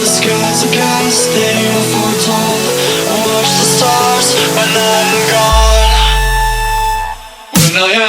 skies are cast, they are foretold. Watch the stars when I'm gone. When I am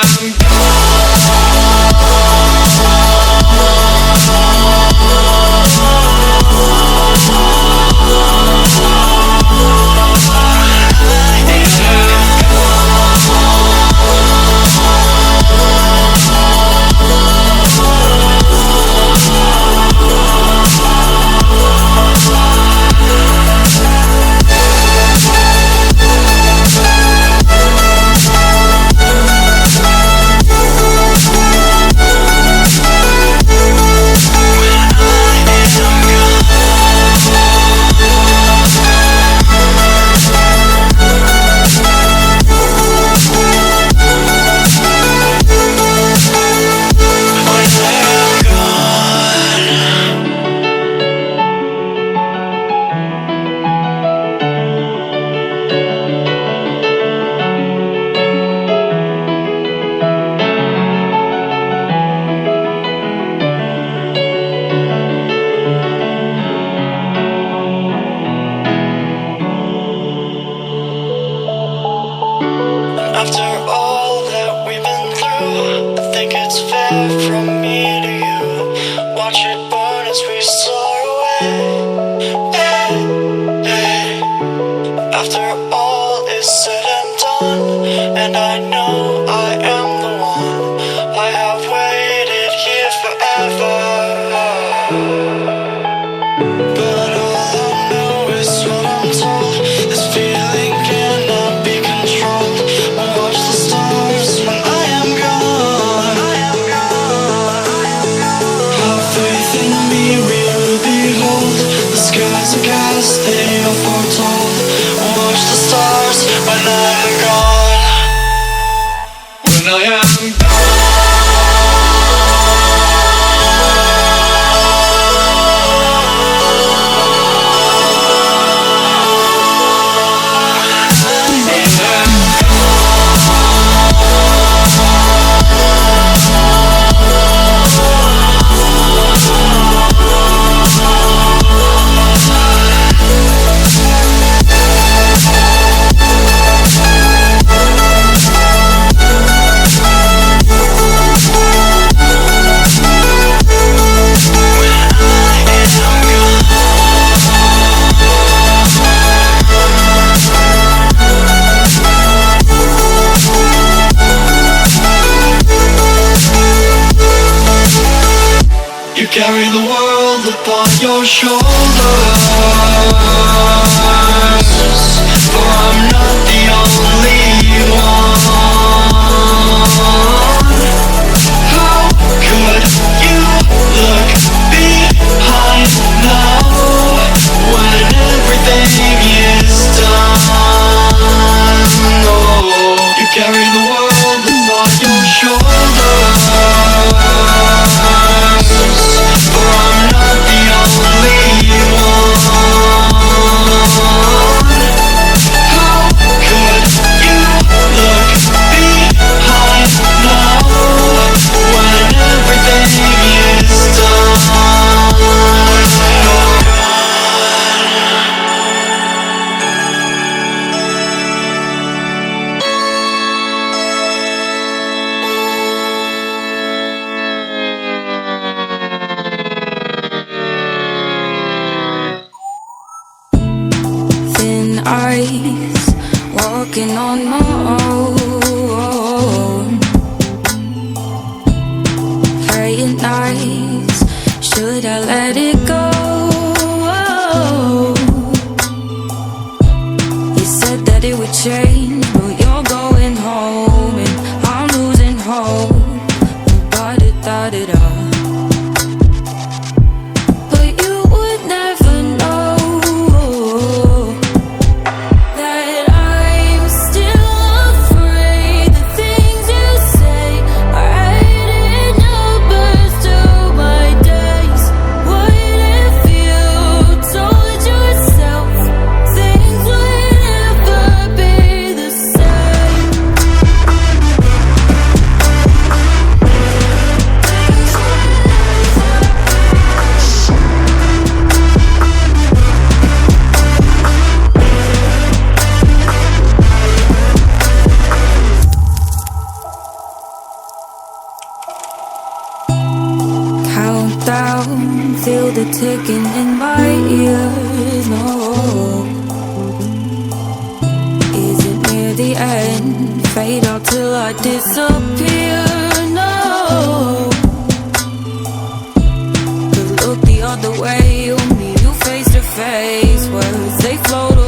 after all that we've been through, I think it's fair from me to you. Watch it burn as we soar away. Hey, hey. After all is said and done, and I know I am the one, I have waited here forever. But all I know is what I'm told. This feeling cannot be controlled. Watch the stars when I am gone. Have faith in me, we will behold. The skies are cast, they are foretold. Watch the stars when I'm gone. When I am gone. You carry the world upon your shoulders, for I'm not the only one. How could you look behind now, when everything is done? Oh, you carry the world upon your shoulders, for I'm not the only one. How could you look behind now, when everything is done? Thin ice, walking on my own. Praying nights, should I let it go? You said that it would change, but you're going home, and I'm losing hope. Da-da-da-da-da. But you would never know that I'm still afraid. The things you say are adding numbers to my days. What ticking in my ears. No, is it near the end? Fade out till I disappear. No, 'cause look the other way, you meet you face to face. Words they float away.